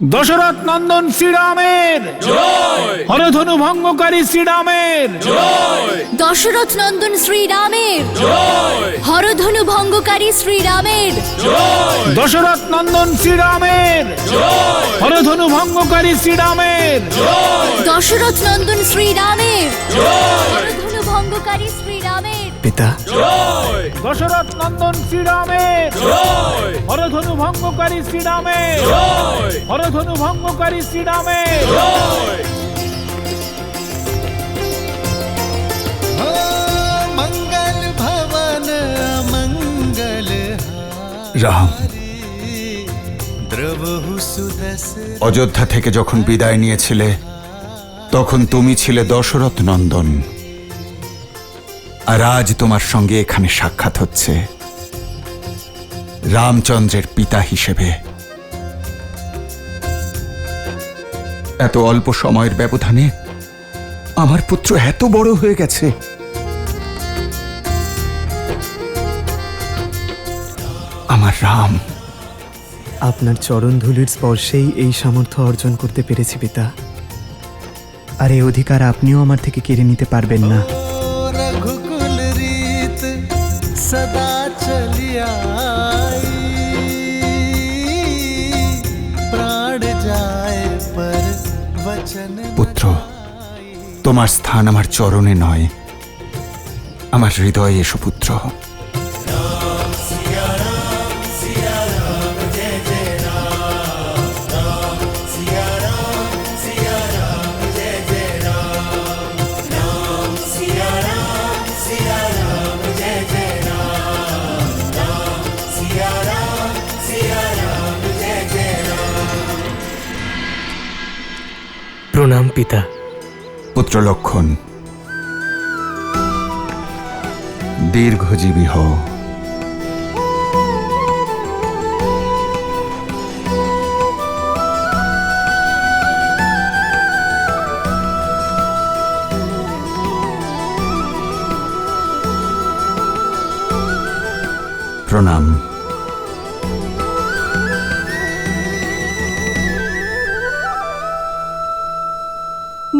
দশরথ নন্দন শ্রীরামের জয়। হরধনু ভঙ্গকারী শ্রীরামের জয় দশরথ নন্দন শ্রীরামের জয় হরধনু ভঙ্গকারী শ্রীরামের জয় দশরথ নন্দন শ্রীরামের জয় হরধনু ভঙ্গকারী শ্রীরামের জয় দশরথ নন্দন শ্রীরামের জয় হরধনু ভঙ্গকারী শ্রীরামের পিতা, জয় দশরথ নন্দন শ্রীরামের জয় হরধনু ভঙ্গকারী শ্রীরামের জয় হরধনু ভঙ্গকারী শ্রীরামের জয় मंगल भवन मंगल রাম, द्रवहु सुदस অযোধ্যা থেকে যখন বিদায় নিয়েছিলে তখন তুমি ছিলে দশরথ নন্দন, আর আজ তোমার সঙ্গে এখানে সাক্ষাৎ হচ্ছে রামচন্দ্রের পিতা হিসেবে। এত অল্প সময়ের ব্যবধানে আমার পুত্র এত বড় হয়ে গেছে। আমার রাম, আপনার চরণধুলির স্পর্শেই এই সামর্থ্য অর্জন করতে পেরেছি পিতা। আর এই অধিকার আপনিও আমার থেকে কেড়ে নিতে পারবেন না। रघुकुल रीत सदा चलिया प्राण जाए पर वचन পুত্র, তোমার স্থান আমার চরণে নয়, আমার হৃদয়ে এসো পুত্র। প্রণাম পিতা। পুত্র লক্ষণ, দীর্ঘজীবী হও। প্রণাম।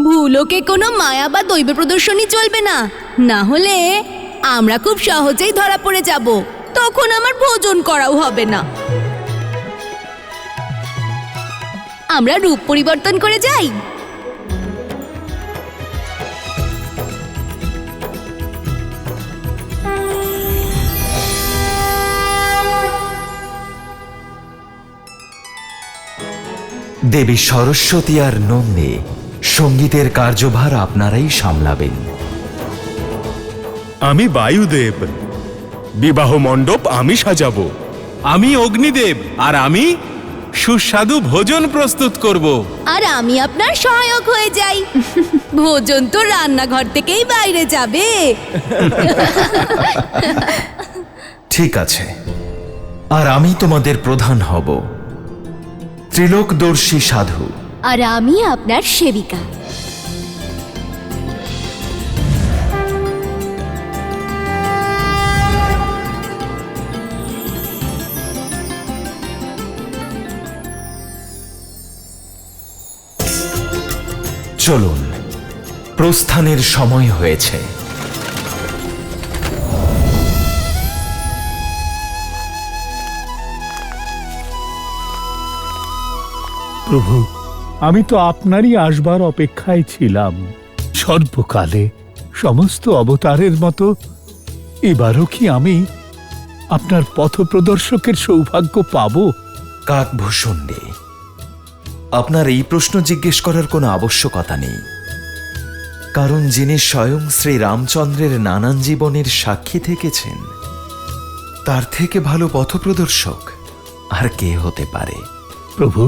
ভুলোকে কোনো মায়া বা দৈব প্রদর্শনী চলবে না, না হলে আমরা খুব সহজেই ধরা পড়ে যাব। তখন আমার ভোজন করাও হবে না। আমরা রূপ পরিবর্তন করে যাই। দেবী সরস্বতী আর নন্দে সঙ্গীতের কার্যভার আপনারাই সামলাবেন। আমি বায়ুদেব, বিবাহ মণ্ডপ আমি সাজাবো। আমি অগ্নিদেব, আর আমি সুস্বাদু ভোজন প্রস্তুত করব। আর আমি আপনার সহায়ক হয়ে যাই। ভোজন তো রান্নাঘর থেকেই বাইরে যাবে। ঠিক আছে, আর আমি তোমাদের প্রধান হব, ত্রিলোকদর্শী সাধু। আর আমি আপনার সেবিকা। চলুন, প্রস্থানের সময় হয়েছে। প্রভু, আমি তো আপনারই আসবার অপেক্ষায় ছিলাম সর্বকালে। সমস্ত অবতারের মতো এবারও কি আমি আপনার পথপ্রদর্শকের সৌভাগ্য পাব? কাকভূষণ্ডে, আপনার এই প্রশ্ন জিজ্ঞেস করার কোনো আবশ্যকতা নেই, কারণ যিনি স্বয়ং শ্রী রামচন্দ্রের নানান জীবনের সাক্ষী থেকেছেন, তার থেকে ভালো পথপ্রদর্শক আর কে হতে পারে? প্রভু,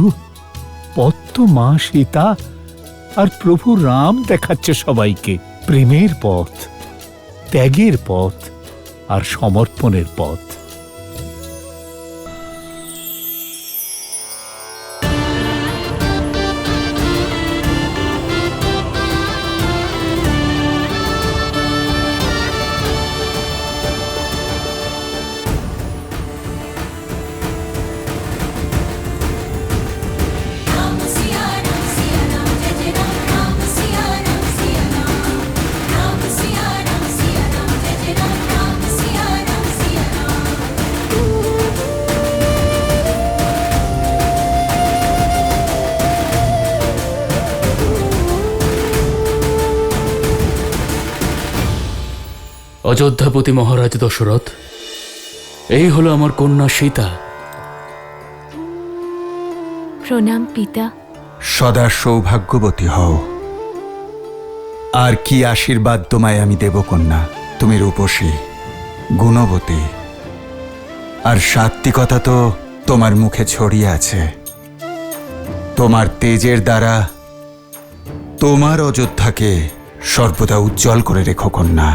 পথ তো মা সীতা আর প্রভু রাম দেখাচ্ছে সবাইকে। প্রেমের পথ, ত্যাগের পথ আর সমর্পণের পথ। অযোধ্যাপতি মহারাজ দশরথ, এই হলো আমার কন্যা সীতা। প্রণাম পিতা। সদা সৌভাগ্যবতী হও। আর কি আশীর্বাদ তোমায় আমি দেব কন্যা। তুমি রূপসী, গুণবতী, আর সাত্বিকতা তো তোমার মুখে ছড়িয়ে আছে। তোমার তেজের দ্বারা তোমার অযোধ্যাকে সর্বদা উজ্জ্বল করে রেখো কন্যা।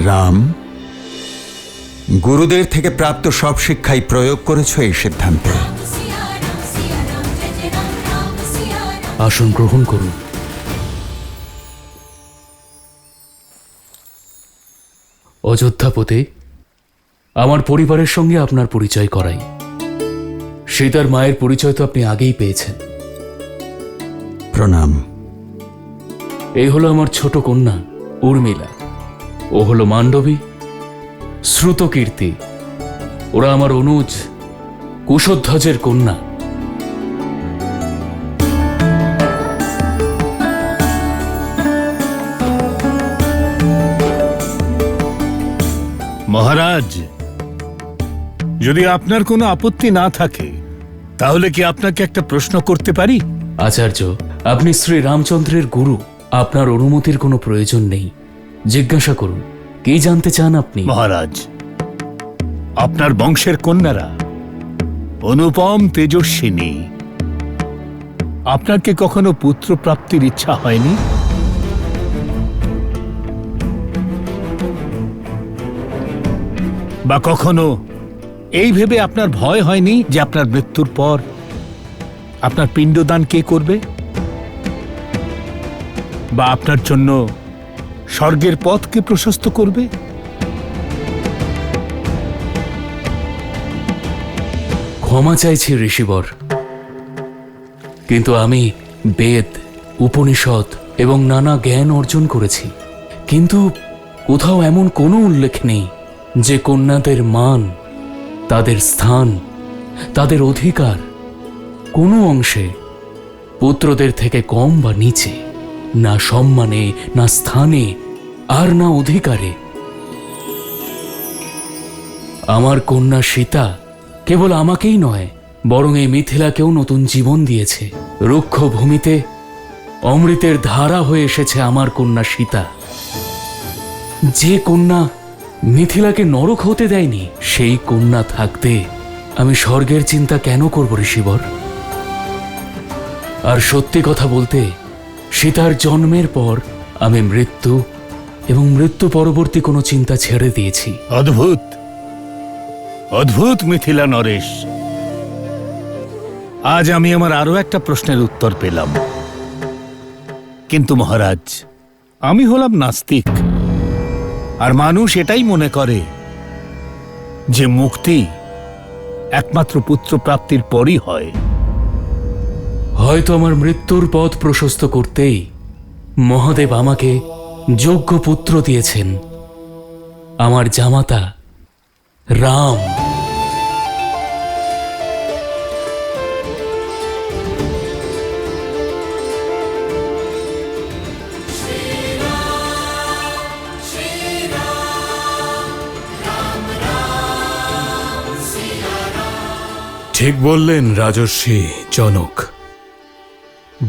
রাম, গুরুদের থেকে প্রাপ্ত সব শিক্ষাই প্রয়োগ করেছ এই সিদ্ধান্তে। আসন গ্রহণ করুন। অযোধ্যাপতি, আমার পরিবারের সঙ্গে আপনার পরিচয় করাই। সীতার মায়ের পরিচয় তো আপনি আগেই পেয়েছেন। প্রণাম। এই হলো আমার ছোট কন্যা উর্মিলা, ও হলো মান্ডবী, শ্রুতকীর্তি, ওরা আমার অনুজ কুশধ্বজের কন্যা। মহারাজ, যদি আপনার কোনো আপত্তি না থাকে তাহলে কি আপনাকে একটা প্রশ্ন করতে পারি? আচার্য, আপনি শ্রী রামচন্দ্রের গুরু, আপনার অনুমতির কোনো প্রয়োজন নেই। জিজ্ঞাসা করুন, কি জানতে চান আপনি? মহারাজ, আপনার বংশের কন্যারা অনুপম তেজস্বিনী। আপনার কি কখনো পুত্র প্রাপ্তির ইচ্ছা হয়নি? বা কখনো এই ভেবে আপনার ভয় হয়নি যে আপনার মৃত্যুর পর আপনার পিণ্ডদান কে করবে, বা আপনার জন্য স্বর্গের পথকে প্রশস্ত করবে? ক্ষমা চাইছি ঋষিবর, কিন্তু আমি বেদ, উপনিষদ এবং নানা জ্ঞান অর্জন করেছি, কিন্তু কোথাও এমন কোনো উল্লেখ নেই যে কন্যাদের মান, তাদের স্থান, তাদের অধিকার কোনো অংশে পুত্রদের থেকে কম বা নিচে, না সম্মানে, না স্থানে, আর না অধিকারে। আমার কন্যা সীতা কেবল আমাকেই নয়, বরং এই মিথিলাকেও নতুন জীবন দিয়েছে। রুক্ষ ভূমিতে অমৃতের ধারা হয়ে এসেছে আমার কন্যা সীতা। যে কন্যা মিথিলাকে নরক হতে দেয়নি, সেই কন্যা থাকতে আমি স্বর্গের চিন্তা কেন করব ঋষিবর? আর সত্যি কথা বলতে, সীতার জন্মের পর আমি মৃত্যু এবং মৃত্যু পরবর্তী কোনো চিন্তা ছেড়ে দিয়েছি। অদ্ভুত, অদ্ভুত মিথিলা নরেশ। আজ আমি আমার আরো একটা প্রশ্নের উত্তর পেলাম। কিন্তু মহারাজ, আমি হলাম নাস্তিক, আর মানুষ এটাই মনে করে যে মুক্তি একমাত্র পুত্র প্রাপ্তির পরই হয়। হয়তো আমার মৃত্যুর পথ প্রশস্ত করতেই মহাদেব আমাকে যোগ্য পুত্র দিয়েছেন, আমার জামাতা রাম। ঠিক বললেন রাজর্ষি জনক।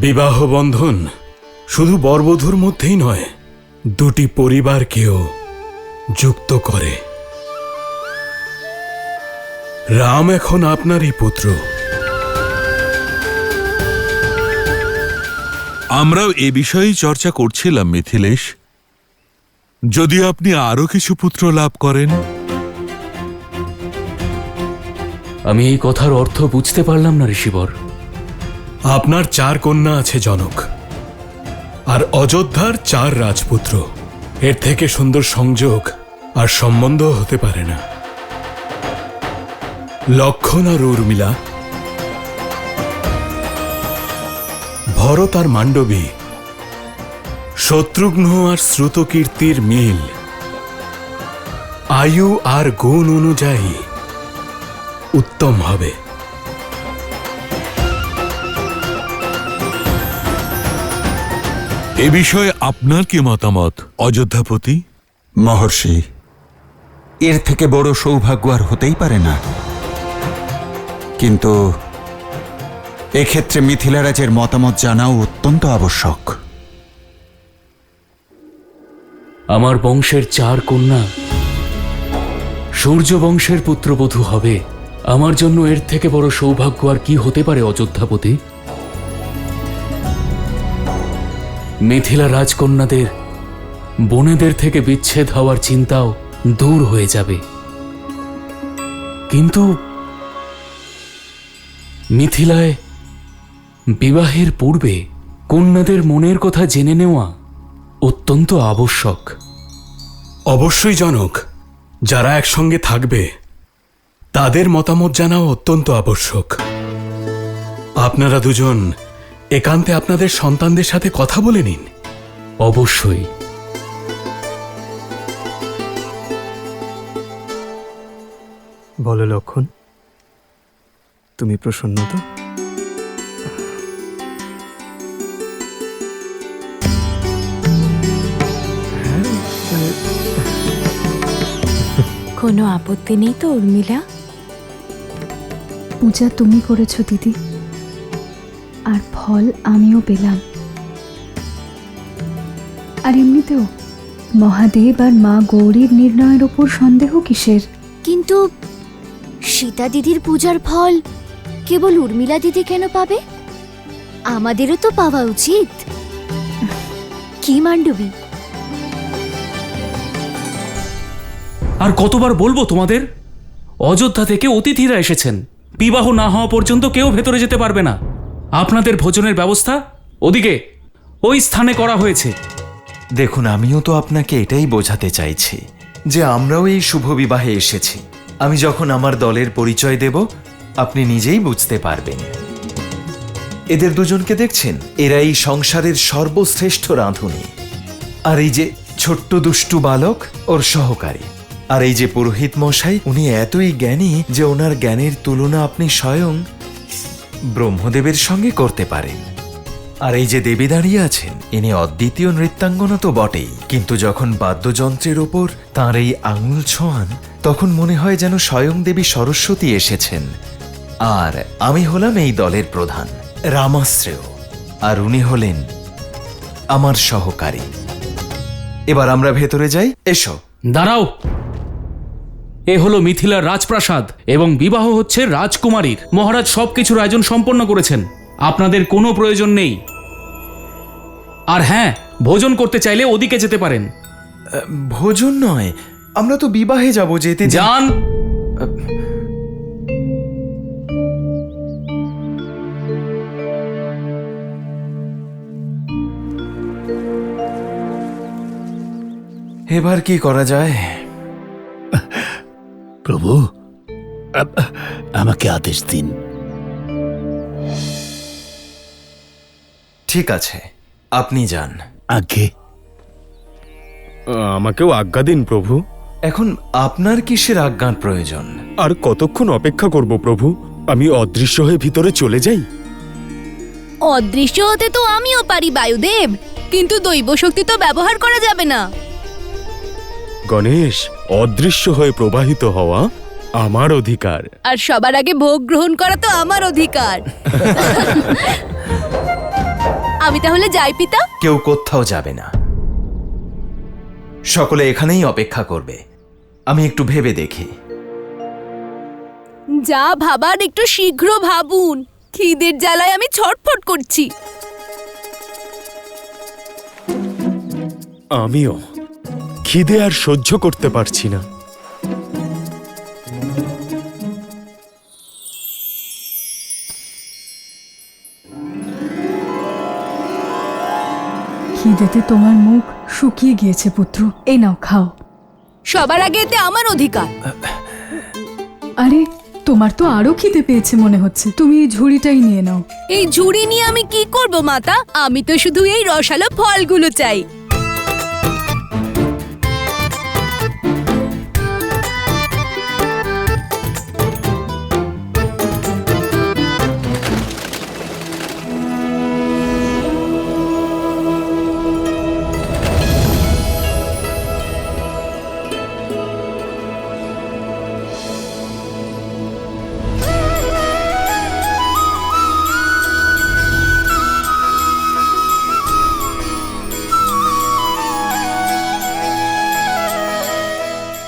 বিবাহ বন্ধন শুধু বরবধূর মধ্যেই নয়, দুটি পরিবারকেও যুক্ত করে। রাম এখন আপনারই পুত্র। আমরাও এ বিষয়েই চর্চা করছিলাম মিথিলেশ। যদি আপনি আরো কিছু পুত্র লাভ করেন। আমি এই কথার অর্থ বুঝতে পারলাম না ঋষিবর। আপনার 4 কন্যা আছে জনক, আর অযোধ্যার 4 রাজপুত্র। এর থেকে সুন্দর সংযোগ আর সম্বন্ধ হতে পারে না। লক্ষণ আর উর্মিলা, ভরত আর মান্ডবী, শত্রুঘ্ন আর শ্রুতকীর্তির মিল আয়ু আর গুণ অনুযায়ী উত্তম হবে। এ বিষয়ে আপনার কি মতামত অযোধ্যাপতি? মহর্ষি, এর থেকে বড় সৌভাগ্য আর হতেই পারে না। কিন্তু এক্ষেত্রে মিথিলারাজের মতামত জানাও অত্যন্ত আবশ্যক। আমার বংশের 4 কন্যা সূর্য বংশের পুত্রবধূ হবে। আমার জন্য এর থেকে বড় সৌভাগ্য আর কি হতে পারে অযোধ্যাপতি? মিথিলা রাজকন্যাদের বোনেদের থেকে বিচ্ছেদ হওয়ার চিন্তাও দূর হয়ে যাবে। কিন্তু মিথিলায় বিবাহের পূর্বে কন্যাদের মনের কথা জেনে নেওয়া অত্যন্ত আবশ্যক। অবশ্যই জনক, যারা একসঙ্গে থাকবে তাদের মতামত জানাও অত্যন্ত আবশ্যক। আপনারা দুজন একান্তে আপনাদের সন্তানদের সাথে কথা বলে নিন। অবশ্যই। বলো লক্ষণ, তুমি প্রসন্ন তো? কোনো আপত্তি নেই তো উর্মিলা? পূজা তুমি করেছো দিদি, আর ফল আমিও পেলাম। আর এমনিতেও মহাদেব আর মা গৌরীর নির্ণয়ের ওপর সন্দেহ কিসের? কিন্তু সীতা দিদির পূজার ফল কেবল উর্মিলা দিদি কেন পাবে? আমাদেরও তো পাওয়া উচিত। কি মান্ডবী? আর কতবার বলবো তোমাদের, অযোধ্যা থেকে অতিথিরা এসেছেন, বিবাহ না হওয়া পর্যন্ত কেউ ভেতরে যেতে পারবে না। আপনাদের ভোজনের ব্যবস্থা ওদিকে ওই স্থানে করা হয়েছে। দেখুন, আমিও তো আপনাকে এটাই বোঝাতে চাইছি যে আমরাও এই শুভ বিবাহে এসেছি। আমি যখন আমার দলের পরিচয় দেব, আপনি নিজেই বুঝতে পারবেন। এদের দুজনকে দেখছেন, এরা এই সংসারের সর্বশ্রেষ্ঠ রাঁধুনি। আর এই যে ছোট্ট দুষ্টু বালক ওর সহকারী। আর এই যে পুরোহিত মশাই, উনি এতই জ্ঞানী যে ওনার জ্ঞানের তুলনা আপনি স্বয়ং ব্রহ্মদেবের সঙ্গে করতে পারেন। আর এই যে দেবী দাঁড়িয়ে আছেন, ইনি অদ্বিতীয় নৃত্যাঙ্গনা তো বটেই, কিন্তু যখন বাদ্যযন্ত্রের ওপর তাঁর এই আঙুল ছোঁয়ান, তখন মনে হয় যেন স্বয়ং দেবী সরস্বতী এসেছেন। আর আমি হলাম এই দলের প্রধান রামাশ্রেয়, আর উনি হলেন আমার সহকারী। এবার আমরা ভেতরে যাই, এসো। দাঁড়াও, এ হলো মিথিলার রাজপ্রাসাদ এবং বিবাহ হচ্ছে রাজকুমারীর। মহারাজ সবকিছুর আয়োজন সম্পন্ন করেছেন, আপনাদের কোনো প্রয়োজন নেই। আর হ্যাঁ, ভোজন করতে চাইলে ওদিকে যেতে পারেন। ভোজন নয়, আমরা তো বিবাহে যাব, যেতে যান। এবার কি করা যায়? প্রভু, আমাকে আদেশ দিন। ঠিক আছে, আপনি যান। আগে আমাকেও আজ্ঞা দিন প্রভু। এখন আপনার কিসের আজ্ঞার প্রয়োজন? আর কতক্ষণ অপেক্ষা করব প্রভু? আমি অদৃশ্য হয়ে ভিতরে চলে যাই। অদৃশ্য হতে তো আমিও পারি বায়ুদেব, কিন্তু দৈব শক্তি তো ব্যবহার করা যাবে না। গণেশ, অদৃশ্য হয়ে প্রবাহিত হওয়া আমার অধিকার। আর সবার আগে ভোগ গ্রহণ করা তো আমার অধিকার। আমি তাহলে যাই পিতা? কেউ কোথাও যাবে না, সকলে এখানেই অপেক্ষা করবে। আমি একটু ভেবে দেখি। যা ভাবার একটু শীঘ্র ভাবুন, খিদের জ্বালায় আমি ছটফট করছি। আমিও খিদে আর সহ্য করতে পারছি না। খিদেতে তোমার মুখ শুকিয়ে গিয়েছে পুত্র, এই নাও খাও। সবার আগে এতে আমার অধিকার। আরে তোমার তো আরো খিদে পেয়েছে মনে হচ্ছে, তুমি এই ঝুড়িটাই নিয়ে নাও। এই ঝুড়ি নিয়ে আমি কি করব মাতা? আমি তো শুধু এই রসালো ফলগুলো চাই।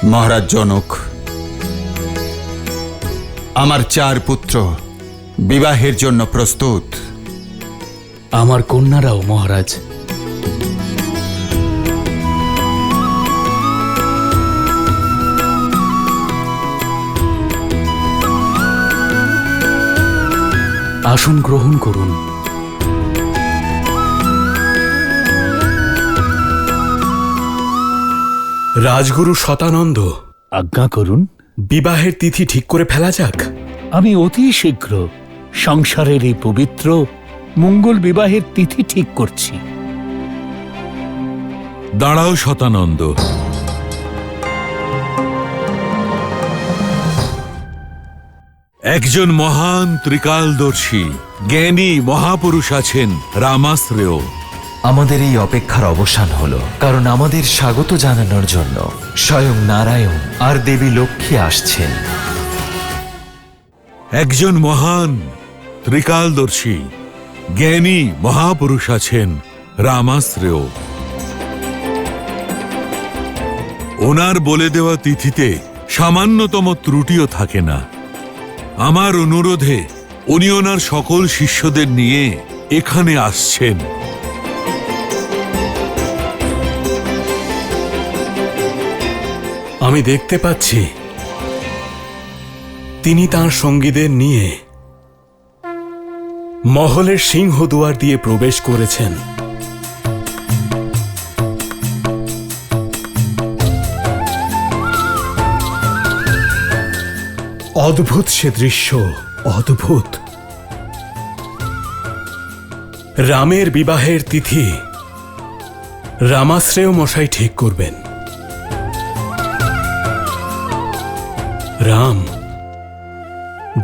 মহারাজ জনক, আমার 4 পুত্র বিবাহের জন্য প্রস্তুত। আমার কন্যারাও মহারাজ। আসন গ্রহণ করুন। রাজগুরু শতানন্দ, আজ্ঞা করুন। বিবাহের তিথি ঠিক করে ফেলা যাক। আমি অতি শীঘ্র সংসারের এই পবিত্র মঙ্গল বিবাহের তিথি ঠিক করছি। দাঁড়াও শতানন্দ। একজন মহান ত্রিকালদর্শী জ্ঞানী মহাপুরুষ আছেন রামাশ্রেয়। আমাদের এই অপেক্ষার অবসান হলো, কারণ আমাদের স্বাগত জানানোর জন্য স্বয়ং নারায়ণ আর দেবী লক্ষ্মী আসছেন। একজন মহান ত্রিকালদর্শী জ্ঞানী মহাপুরুষ আছেন রামাশ্রেয়। ওনার বলে দেওয়া তিথিতে সামান্যতম ত্রুটিও থাকে না। আমার অনুরোধে উনি ওনার সকল শিষ্যদের নিয়ে এখানে আসছেন। আমি দেখতে পাচ্ছি তিনি তাঁর সঙ্গীদের নিয়ে মহলের সিংহদুয়ার দিয়ে প্রবেশ করেছেন। অদ্ভুত সে দৃশ্য, অদ্ভুত। রামের বিবাহের তিথি রামাশ্রেয় মশাই ঠিক করবেন। রাম,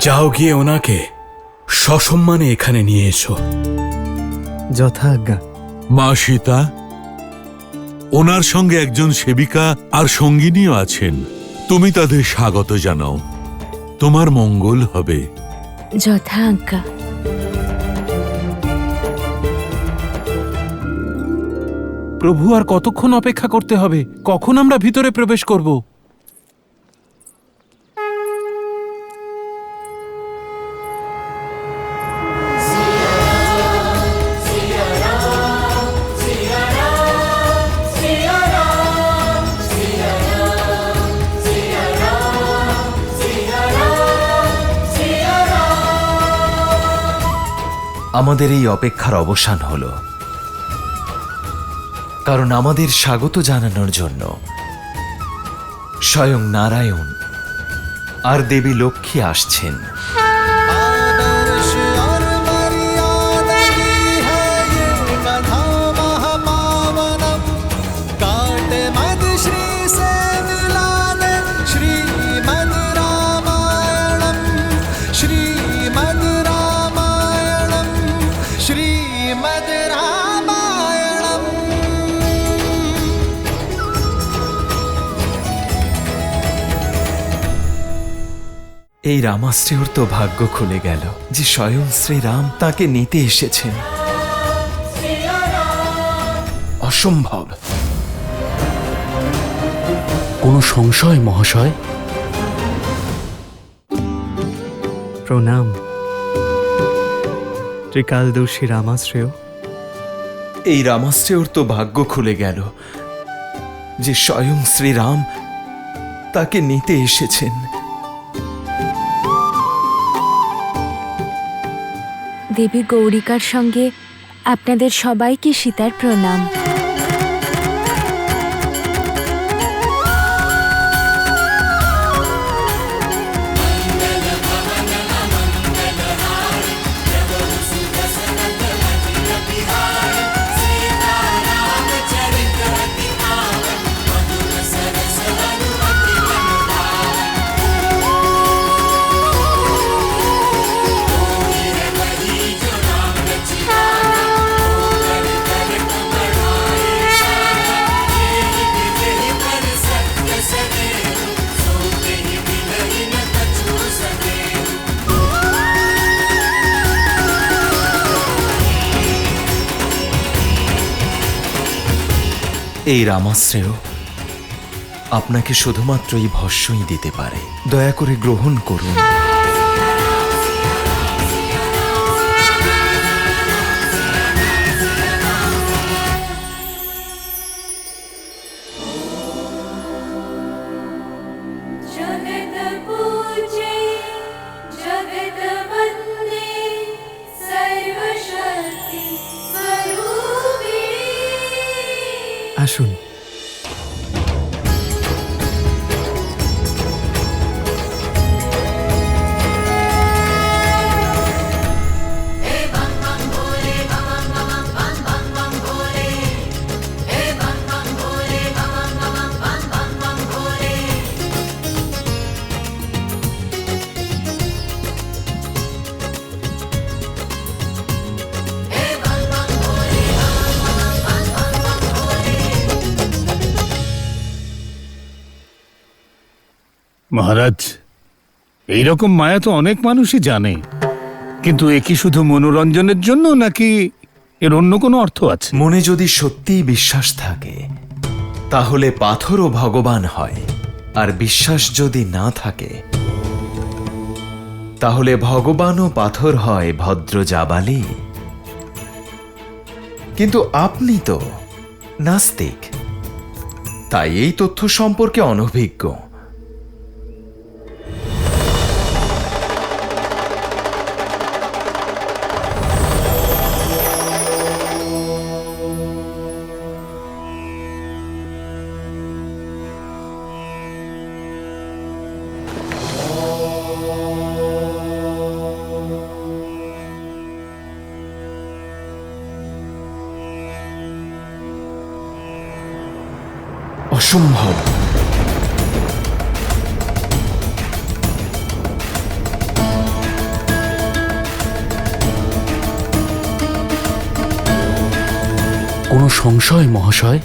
যাও গিয়ে ওনাকে সসম্মানে এখানে নিয়ে এসো। যথাজ্ঞা। মা সীতা, ওনার সঙ্গে একজন সেবিকা আর সঙ্গিনীও আছেন। তুমি তাদের স্বাগত জানাও। তোমার মঙ্গল হবে। যথাজ্ঞা। প্রভু, আর কতক্ষণ অপেক্ষা করতে হবে? কখন আমরা ভিতরে প্রবেশ করব? আমাদের এই অপেক্ষার অবসান হলো, কারণ আমাদের স্বাগত জানানোর জন্য স্বয়ং নারায়ণ আর দেবী লক্ষ্মী আসছেন। आदर्श और मर्यादा की है ये कथा महापावनम। काटे मद श्री से मिलाने श्रीमद् रामायणम, श्रीमद् रामायणम, श्रीमद् रामायणम। এই রামাশ্রেয়র তো ভাগ্য খুলে গেল যে স্বয়ং শ্রীরাম তাকে নিতে এসেছেন। অসম্ভব। কোনো সংশয় মহাশয়? প্রণাম ত্রিকালদর্শী রামাশ্রেয়। এই রামাশ্রেয়র তো ভাগ্য খুলে গেল যে স্বয়ং শ্রীরাম তাকে নিতে এসেছেন। দেবী গৌরিকার সঙ্গে আপনাদের সবাইকে সীতার প্রণাম। এই রামাশ্রেয় আপনাকে শুধুমাত্র এই ভস্যই দিতে পারে। দয়া করে গ্রহণ করুন। আসুন। মহারাজ, এইরকম মায়া তো অনেক মানুষই জানে, কিন্তু এ কি শুধু মনোরঞ্জনের জন্য নাকি এর অন্য কোনো অর্থ আছে? মনে যদি সত্যিই বিশ্বাস থাকে তাহলে পাথরও ভগবান হয়, আর বিশ্বাস যদি না থাকে তাহলে ভগবানও পাথর হয় ভদ্র জাবালি। কিন্তু আপনি তো নাস্তিক, তাই এই তথ্য সম্পর্কে অনভিজ্ঞ। অসম্ভব। কোনো সংশয় মহাশয়?